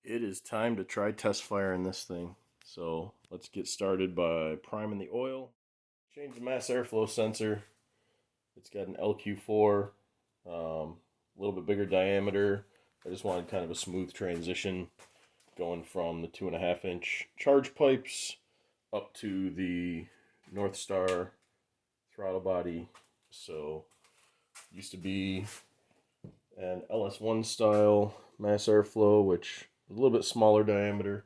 It is time to try test firing this thing. So let's get started by priming the oil. Change the mass airflow sensor. It's got an LQ4, a little bit bigger diameter. I just wanted kind of a smooth transition going from the 2.5 inch charge pipes up to the North Star throttle body. So used to be an LS1 style mass airflow, which is a little bit smaller diameter,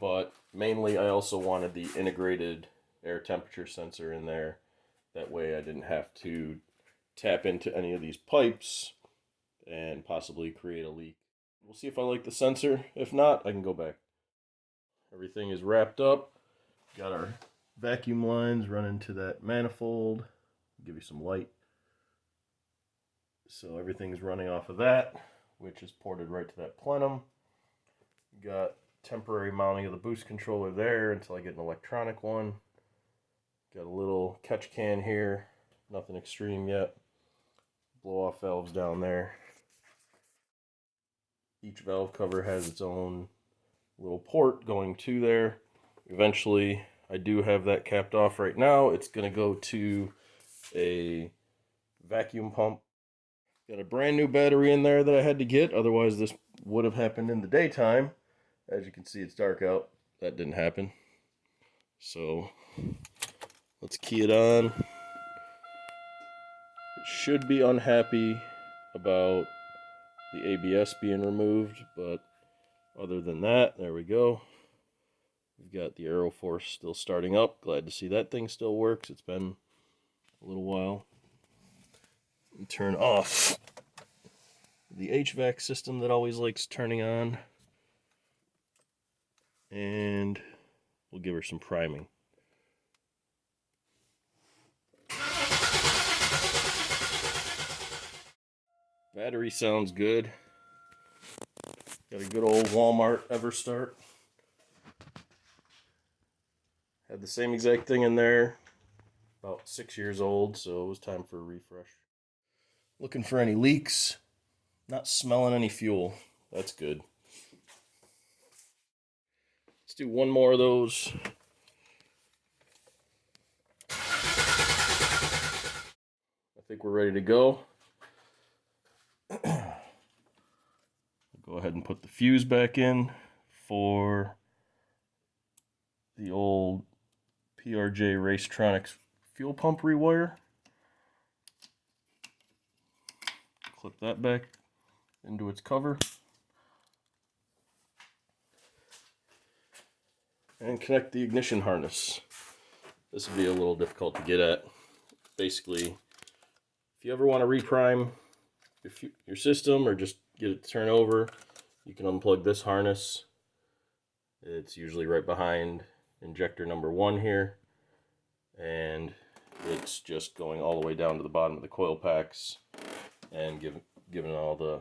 but mainly I also wanted the integrated air temperature sensor in there. That way I didn't have to tap into any of these pipes and possibly create a leak. We'll see if I like the sensor. If not, I can go back. Everything is wrapped up. Got our vacuum lines running to that manifold. Give you some light. So everything's running off of that, which is ported right to that plenum. Got temporary mounting of the boost controller there until I get an electronic one. Got a little catch can here, nothing extreme yet. Blow off valves down there. Each valve cover has its own little port going to there. Eventually, I do have that capped off right now. It's going to go to a vacuum pump. Got a brand new battery in there that I had to get, otherwise this would have happened in the daytime. As you can see, it's dark out. That didn't happen. So let's key it on. It should be unhappy about the ABS being removed, but other than that, there we go. We've got the Aeroforce still starting up. Glad to see that thing still works. It's been a little while. And turn off the HVAC system that always likes turning on. And we'll give her some priming. Battery sounds good. Got a good old Walmart EverStart. Had the same exact thing in there. About 6 years old, so it was time for a refresh. Looking for any leaks. Not smelling any fuel. That's good. Let's do one more of those. I think we're ready to go. Go ahead and put the fuse back in for the old PRJ Racetronics fuel pump rewire. Clip that back into its cover. And connect the ignition harness. This will be a little difficult to get at. Basically, if you ever want to reprime your system or just get it to turn over, you can unplug this harness. It's usually right behind injector number 1 here, and it's just going all the way down to the bottom of the coil packs and giving all the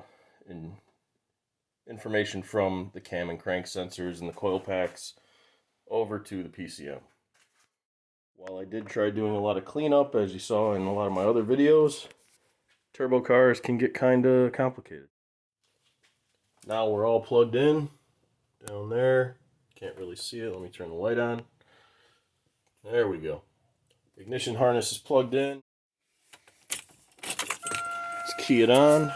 information from the cam and crank sensors and the coil packs over to the PCM. While I did try doing a lot of cleanup, as you saw in a lot of my other videos, turbo cars can get kind of complicated. Now we're all plugged in down there. Can't really see it. Let me turn the light on. There we go. Ignition harness is plugged in. Let's key it on.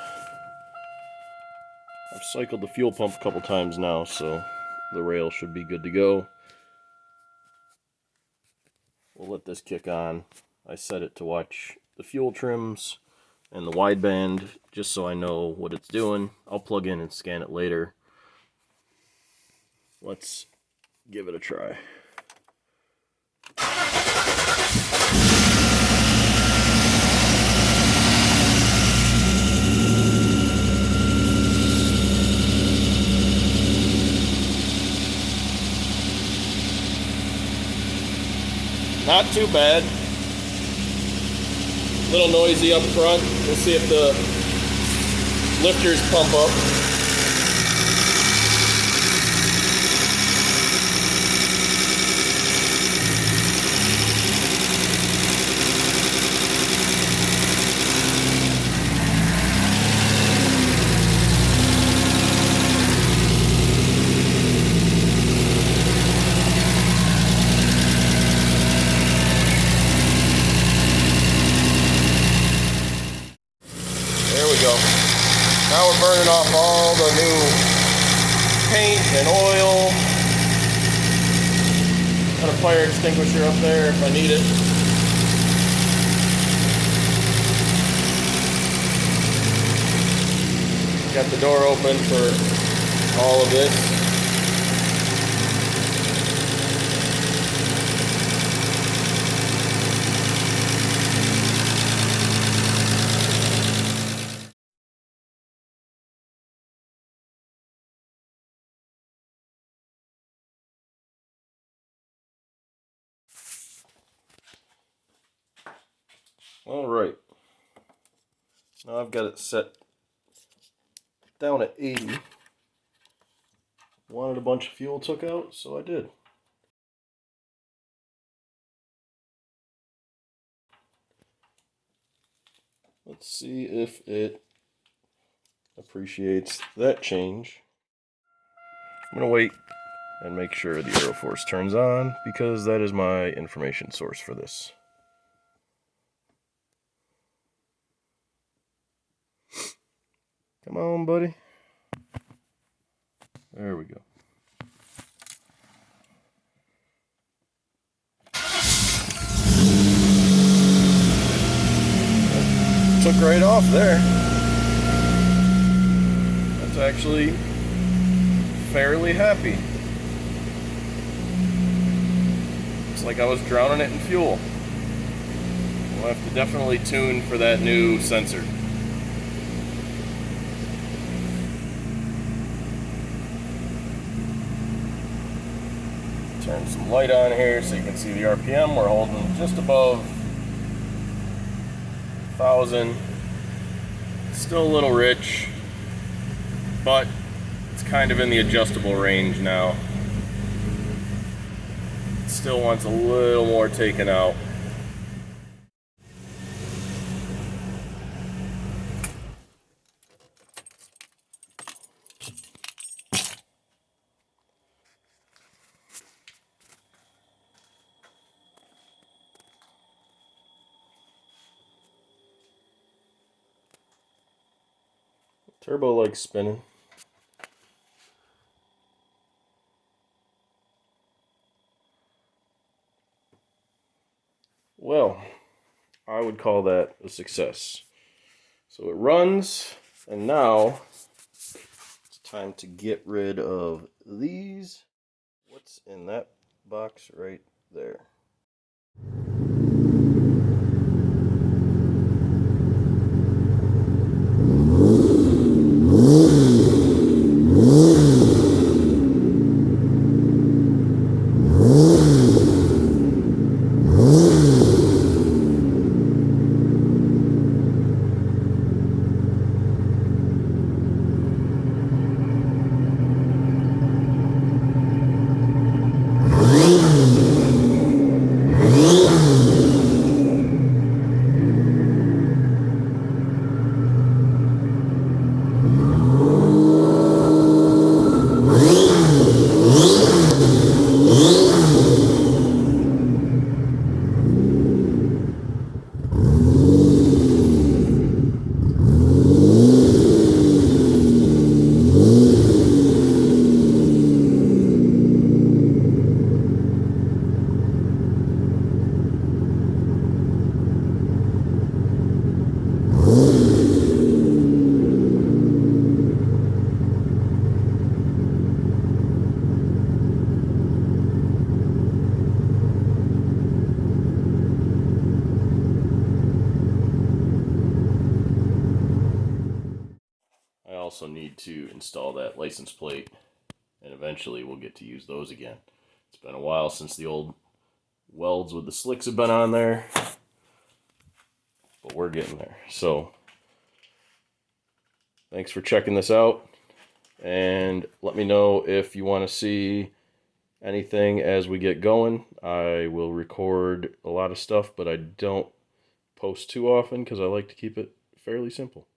I've cycled the fuel pump a couple times now, so the rail should be good to go. We'll let this kick on. I set it to watch the fuel trims and the wideband, just so I know what it's doing. I'll plug in and scan it later. Let's give it a try. Not too bad. A little noisy up front. We'll see if the lifters pump up. and oil. Got a fire extinguisher up there if I need it. Got the door open for all of this. All right. Now I've got it set down at 80. Wanted a bunch of fuel took out, so I did. Let's see if it appreciates that change. I'm going to wait and make sure the Aeroforce turns on because that is my information source for this. Come on, buddy. There we go. Took right off there. That's actually fairly happy. Looks like I was drowning it in fuel. We'll have to definitely tune for that new sensor. Turn some light on here so you can see the RPM. We're holding just above 1,000. Still a little rich, but it's kind of in the adjustable range now. It still wants a little more taken out. Turbo likes spinning. Well, I would call that a success. So it runs, and now it's time to get rid of these. What's in that box right there? I also need to install that license plate, and eventually we'll get to use those again. It's been a while since the old welds with the slicks have been on there, but we're getting there. So thanks for checking this out, and let me know if you want to see anything as we get going. I will record a lot of stuff, but I don't post too often because I like to keep it fairly simple.